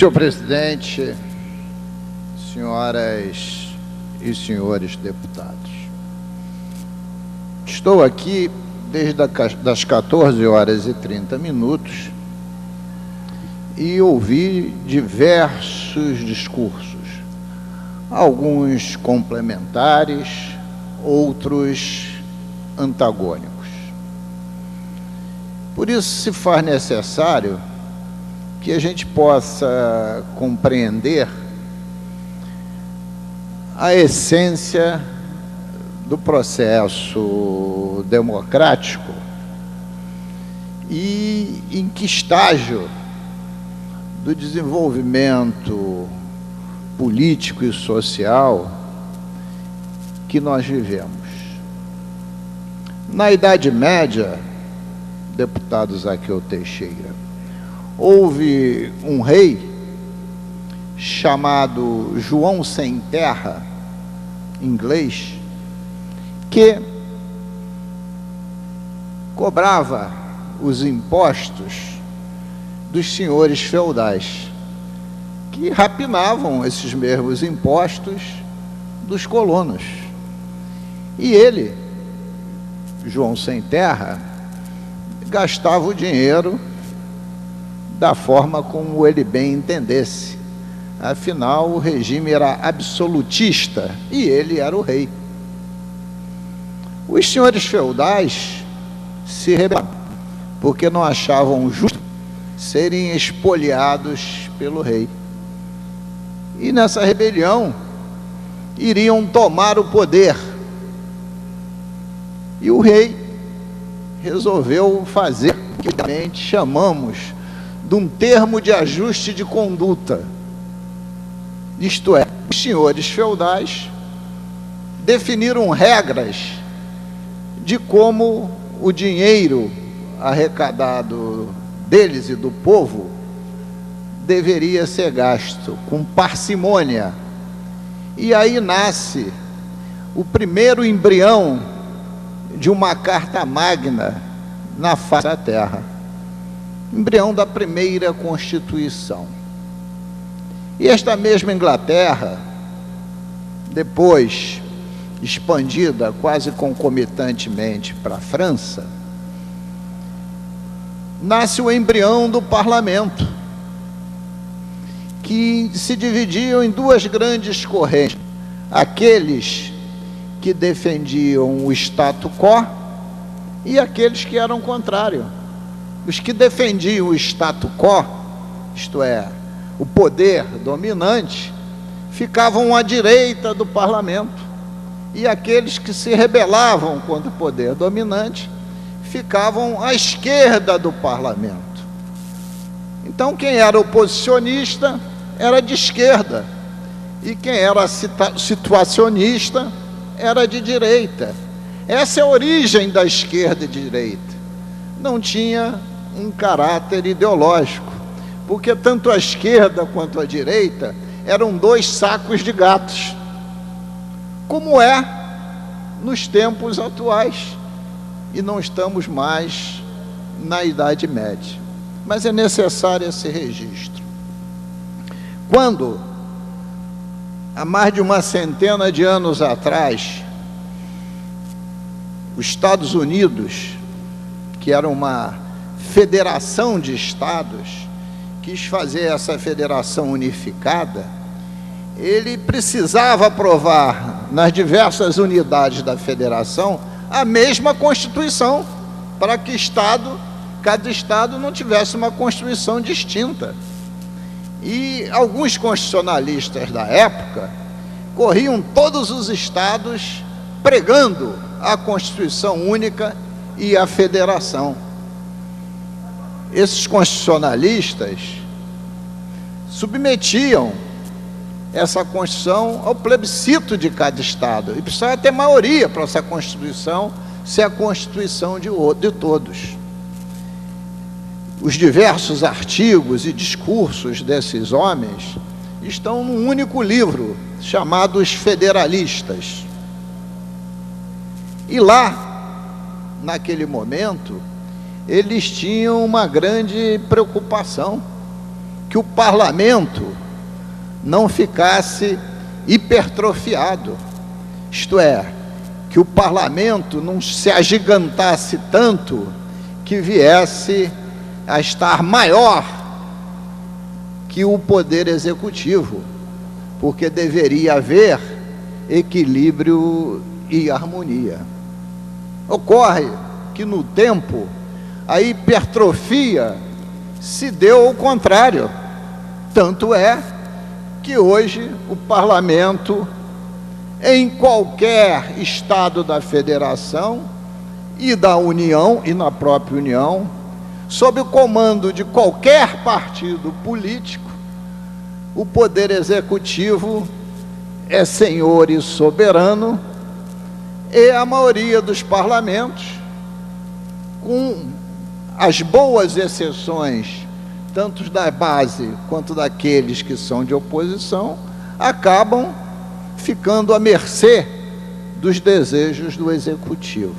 Senhor presidente, senhoras e senhores deputados, estou aqui desde das 14h30 e ouvi diversos discursos, alguns complementares, outros antagônicos. Por isso se faz necessário que a gente possa compreender a essência do processo democrático e em que estágio do desenvolvimento político e social que nós vivemos. Na Idade Média, deputado Zaqueu Teixeira, houve um rei chamado João Sem Terra, inglês, que cobrava os impostos dos senhores feudais, que rapinavam esses mesmos impostos dos colonos. E ele, João Sem Terra, gastava o dinheiro da forma como ele bem entendesse. Afinal, o regime era absolutista e ele era o rei. Os senhores feudais se rebelaram, porque não achavam justo serem espoliados pelo rei. E nessa rebelião, iriam tomar o poder. E o rei resolveu fazer o que chamamos de um termo de ajuste de conduta. Isto é, os senhores feudais definiram regras de como o dinheiro arrecadado deles e do povo deveria ser gasto, com parcimônia. E aí nasce o primeiro embrião de uma carta magna na face da terra, embrião da primeira Constituição. E esta mesma Inglaterra, depois expandida quase concomitantemente para a França, nasce o embrião do parlamento, que se dividiam em duas grandes correntes: aqueles que defendiam o status quo e aqueles que eram contrários. Os que defendiam o status quo, isto é, o poder dominante, ficavam à direita do parlamento, e aqueles que se rebelavam contra o poder dominante ficavam à esquerda do parlamento. Então, quem era oposicionista era de esquerda, e quem era situacionista era de direita. Essa é a origem da esquerda e direita. Não tinha um caráter ideológico, porque tanto a esquerda quanto a direita eram dois sacos de gatos, como é nos tempos atuais, e não estamos mais na Idade Média. Mas é necessário esse registro. Quando, há mais de uma centena de anos atrás, os Estados Unidos, que era uma federação de estados, quis fazer essa federação unificada, ele precisava aprovar nas diversas unidades da federação a mesma Constituição, para que cada estado não tivesse uma Constituição distinta. E alguns constitucionalistas da época corriam todos os estados pregando a Constituição única e a federação. Esses constitucionalistas submetiam essa Constituição ao plebiscito de cada estado, e precisava ter maioria para essa Constituição ser a Constituição de todos. Os diversos artigos e discursos desses homens estão num único livro, chamado Os Federalistas. E lá, naquele momento, eles tinham uma grande preocupação, que o parlamento não ficasse hipertrofiado, isto é, que o parlamento não se agigantasse tanto que viesse a estar maior que o poder executivo, porque deveria haver equilíbrio e harmonia. Ocorre que no tempo a hipertrofia se deu ao contrário, tanto é que hoje o parlamento, em qualquer estado da federação e da União, e na própria União, sob o comando de qualquer partido político, o poder executivo é senhor e soberano, e a maioria dos parlamentos, com as boas exceções, tanto da base quanto daqueles que são de oposição, acabam ficando à mercê dos desejos do executivo.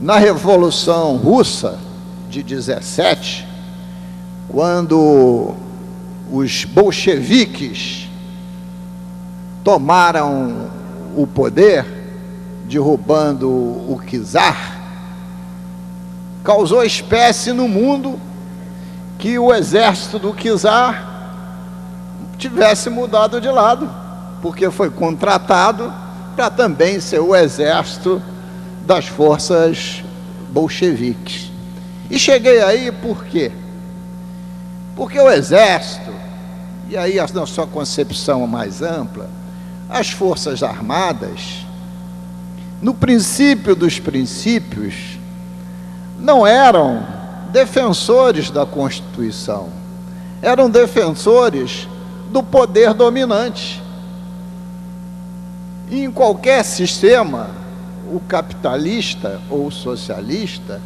Na Revolução Russa de 17, quando os bolcheviques tomaram o poder, derrubando o czar, causou espécie no mundo que o exército do czar tivesse mudado de lado, porque foi contratado para também ser o exército das forças bolcheviques. E cheguei aí por quê? Porque o exército, e aí na sua concepção mais ampla, as forças armadas, no princípio dos princípios, não eram defensores da Constituição, eram defensores do poder dominante. E em qualquer sistema, o capitalista ou o socialista,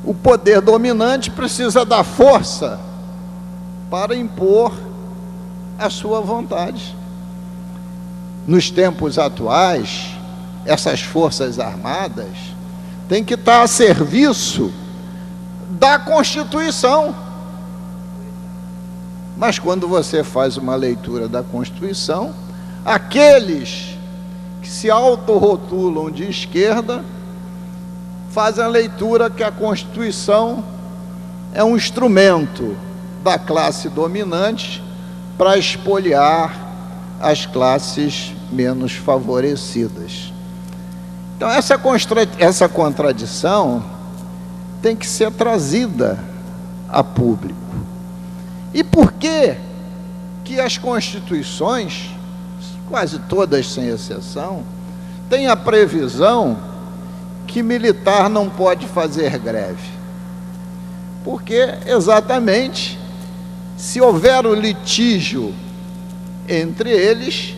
o poder dominante precisa da força para impor a sua vontade. Nos tempos atuais, essas forças armadas têm que estar a serviço da Constituição. Mas quando você faz uma leitura da Constituição, aqueles que se autorrotulam de esquerda fazem a leitura que a Constituição é um instrumento da classe dominante para expoliar as classes menos favorecidas. Então essa contradição tem que ser trazida a público. E por que as constituições, quase todas sem exceção, têm a previsão que militar não pode fazer greve? Porque exatamente, se houver o litígio entre eles,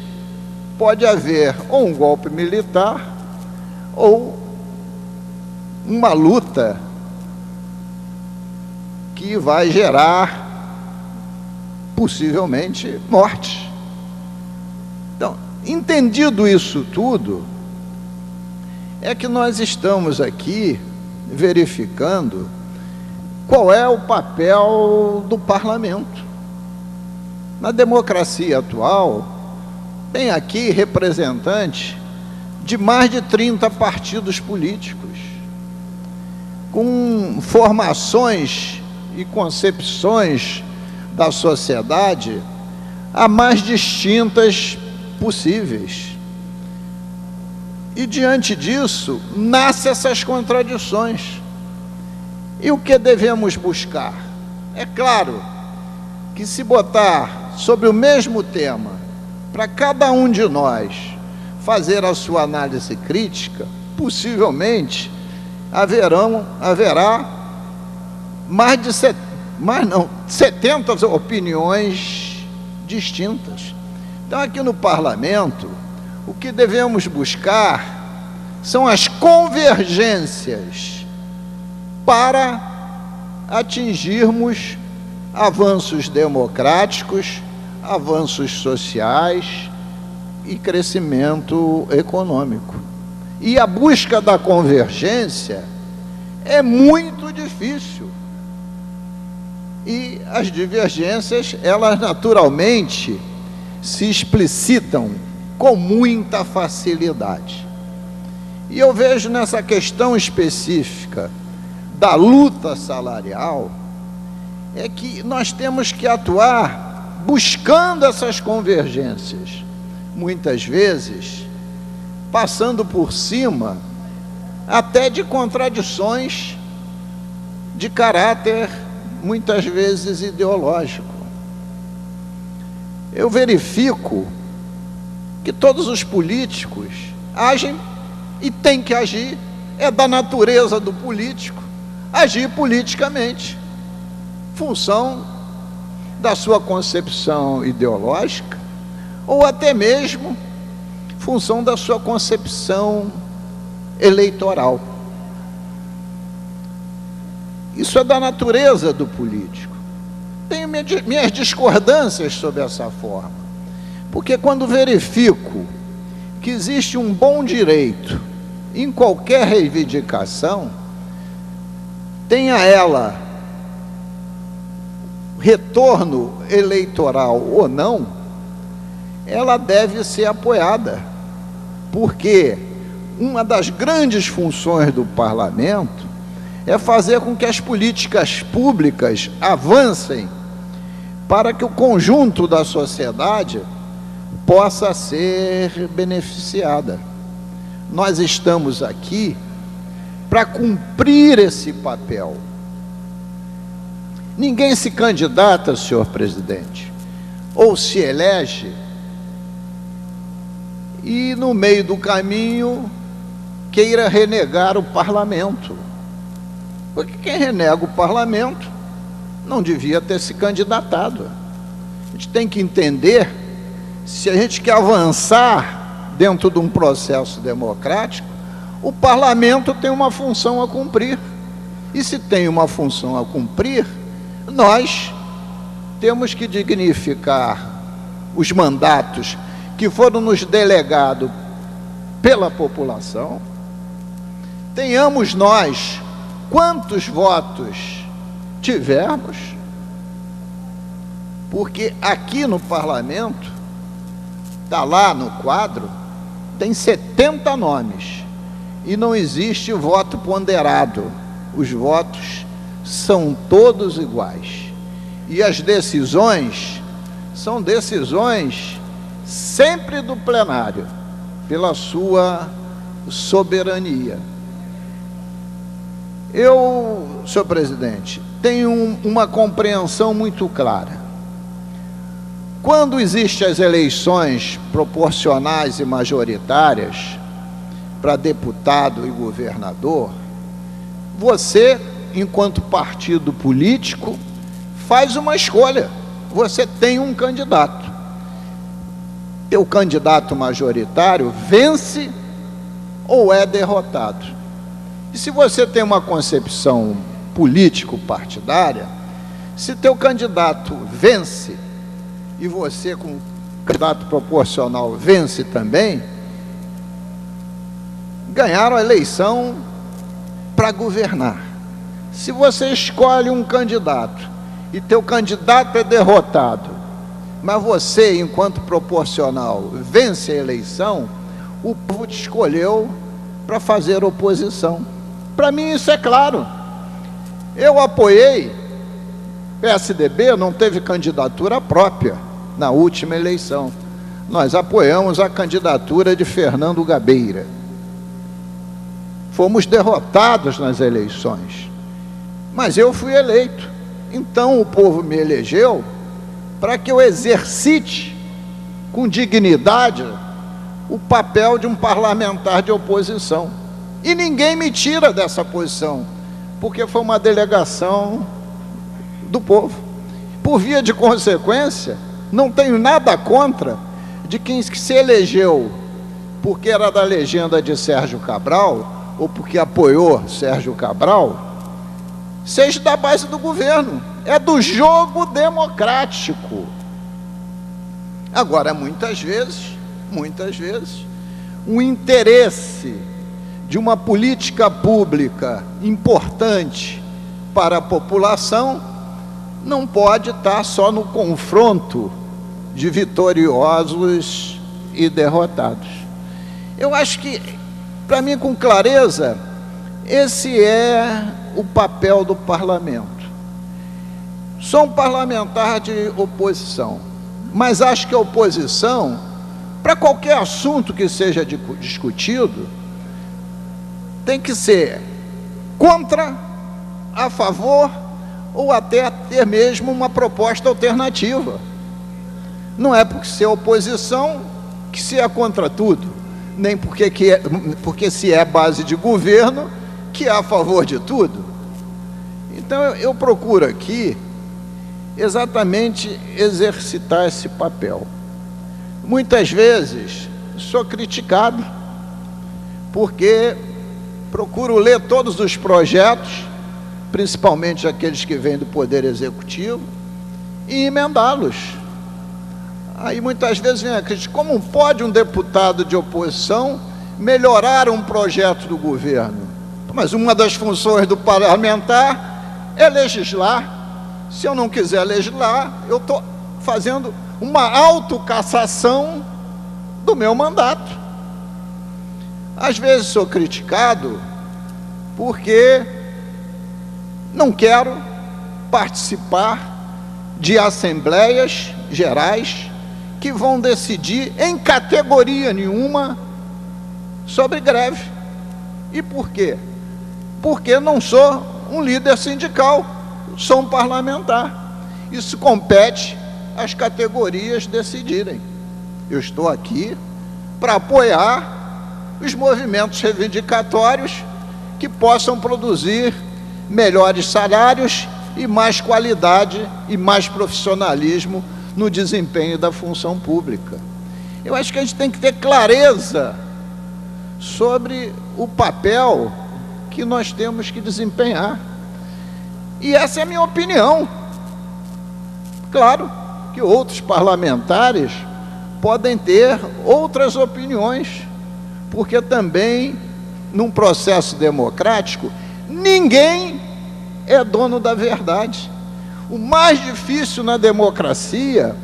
pode haver ou um golpe militar ou uma luta que vai gerar possivelmente morte. Então, entendido isso tudo, é que nós estamos aqui verificando qual é o papel do parlamento. Na democracia atual, tem aqui representantes de mais de 30 partidos políticos, com formações e concepções da sociedade a mais distintas possíveis. E diante disso, nascem essas contradições. E o que devemos buscar? É claro que se botar sobre o mesmo tema, para cada um de nós fazer a sua análise crítica, possivelmente haverá mais de 70 opiniões distintas. Então, aqui no parlamento, o que devemos buscar são as convergências para atingirmos avanços democráticos, avanços sociais e crescimento econômico. E a busca da convergência é muito difícil. E as divergências, elas naturalmente se explicitam com muita facilidade. E eu vejo nessa questão específica da luta salarial, é que nós temos que atuar buscando essas convergências, muitas vezes passando por cima até de contradições de caráter, muitas vezes ideológico. Eu verifico que todos os políticos agem e têm que agir, é da natureza do político agir politicamente, função da sua concepção ideológica, ou até mesmo função da sua concepção eleitoral. Isso é da natureza do político. Tenho minhas discordâncias sobre essa forma, porque quando verifico que existe um bom direito em qualquer reivindicação, tenha ela retorno eleitoral ou não, ela deve ser apoiada, porque uma das grandes funções do parlamento é fazer com que as políticas públicas avancem para que o conjunto da sociedade possa ser beneficiada. Nós estamos aqui para cumprir esse papel. Ninguém se candidata, senhor presidente, ou se elege, e no meio do caminho queira renegar o parlamento. Porque quem renega o parlamento não devia ter se candidatado. A gente tem que entender, se a gente quer avançar dentro de um processo democrático, o parlamento tem uma função a cumprir. E se tem uma função a cumprir, nós temos que dignificar os mandatos que foram nos delegados pela população. Tenhamos nós quantos votos tivermos, porque aqui no parlamento, está lá no quadro, tem 70 nomes, e não existe voto ponderado. Os votos são todos iguais, e as decisões são decisões sempre do plenário, pela sua soberania. Eu, senhor presidente, tenho uma compreensão muito clara. Quando existem as eleições proporcionais e majoritárias para deputado e governador, você, enquanto partido político, faz uma escolha. Você tem um candidato. O candidato majoritário vence ou é derrotado. E se você tem uma concepção político-partidária, se teu candidato vence e você, com candidato proporcional, vence também, ganharam a eleição para governar. Se você escolhe um candidato e teu candidato é derrotado, mas você, enquanto proporcional, vence a eleição, o povo te escolheu para fazer oposição. Para mim isso é claro. Eu apoiei, PSDB não teve candidatura própria na última eleição. Nós apoiamos a candidatura de Fernando Gabeira. Fomos derrotados nas eleições, mas eu fui eleito. Então o povo me elegeu para que eu exercite com dignidade o papel de um parlamentar de oposição. E ninguém me tira dessa posição, porque foi uma delegação do povo. Por via de consequência, não tenho nada contra de quem se elegeu porque era da legenda de Sérgio Cabral, ou porque apoiou Sérgio Cabral, seja da base do governo. É do jogo democrático. Agora, muitas vezes, o interesse de uma política pública importante para a população não pode estar só no confronto de vitoriosos e derrotados. Eu acho que, para mim, com clareza, esse é o papel do parlamento. Sou um parlamentar de oposição, mas acho que a oposição, para qualquer assunto que seja discutido, tem que ser contra, a favor ou até ter mesmo uma proposta alternativa. Não é porque se é oposição que se é contra tudo, nem porque se é base de governo que é a favor de tudo. Então eu procuro aqui exatamente exercitar esse papel. Muitas vezes sou criticado porque procuro ler todos os projetos, principalmente aqueles que vêm do Poder Executivo, e emendá-los. Aí muitas vezes vem a crítica: como pode um deputado de oposição melhorar um projeto do governo? Mas uma das funções do parlamentar é legislar. Se eu não quiser legislar, eu estou fazendo uma autocassação do meu mandato. Às vezes sou criticado porque não quero participar de assembleias gerais que vão decidir em categoria nenhuma sobre greve. E por quê? Porque não sou um líder sindical, sou um parlamentar. Isso compete às categorias decidirem. Eu estou aqui para apoiar os movimentos reivindicatórios que possam produzir melhores salários e mais qualidade e mais profissionalismo no desempenho da função pública. Eu acho que a gente tem que ter clareza sobre o papel que nós temos que desempenhar. E essa é a minha opinião. Claro que outros parlamentares podem ter outras opiniões, porque também, num processo democrático, ninguém é dono da verdade. O mais difícil na democracia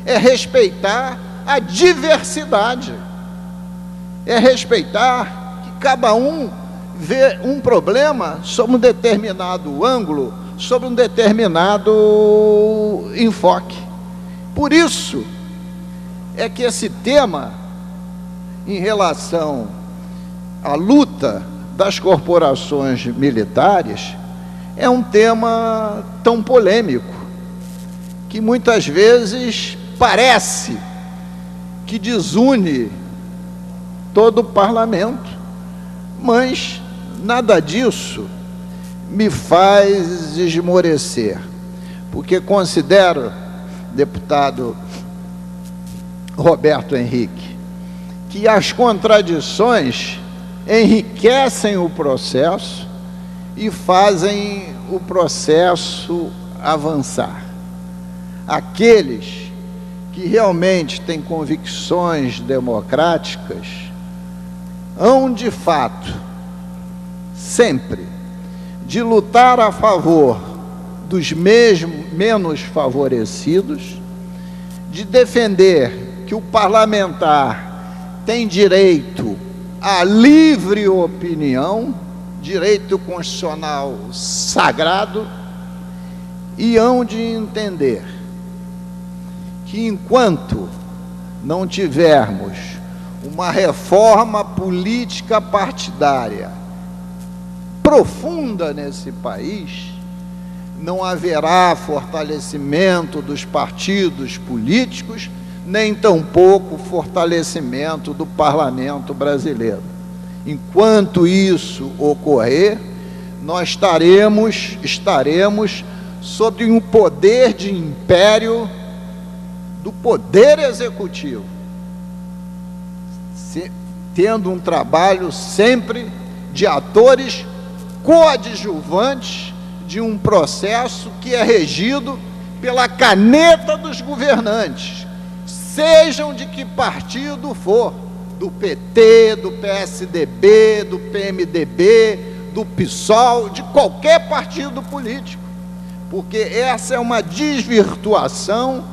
é respeitar a diversidade, é respeitar que cada um vê um problema sob um determinado ângulo, sob um determinado enfoque. Por isso é que esse tema, em relação à luta das corporações militares, é um tema tão polêmico, que muitas vezes parece que desune todo o parlamento, mas nada disso me faz esmorecer, porque considero, deputado Roberto Henrique, que as contradições enriquecem o processo e fazem o processo avançar. Aqueles que realmente têm convicções democráticas hão, de fato, sempre de lutar a favor dos menos favorecidos, de defender que o parlamentar tem direito à livre opinião, direito constitucional sagrado, e hão de entender que enquanto não tivermos uma reforma política partidária profunda nesse país, não haverá fortalecimento dos partidos políticos, nem tampouco fortalecimento do parlamento brasileiro. Enquanto isso ocorrer, nós estaremos sob um poder de império do poder executivo, tendo um trabalho sempre de atores coadjuvantes de um processo que é regido pela caneta dos governantes, sejam de que partido for, do PT, do PSDB, do PMDB, do PSOL, de qualquer partido político, porque essa é uma desvirtuação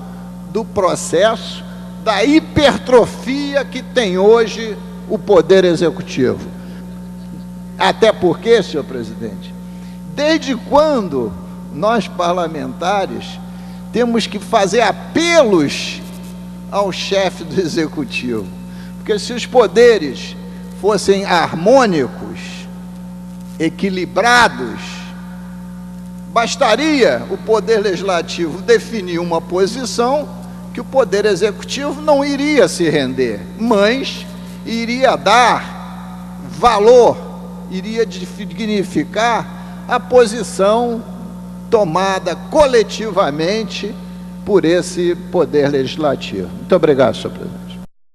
do processo da hipertrofia que tem hoje o Poder Executivo. Até porque, senhor presidente, desde quando nós parlamentares temos que fazer apelos ao chefe do Executivo? Porque se os poderes fossem harmônicos, equilibrados, bastaria o Poder Legislativo definir uma posição que o Poder Executivo não iria se render, mas iria dar valor, iria dignificar a posição tomada coletivamente por esse Poder Legislativo. Muito obrigado, senhor presidente.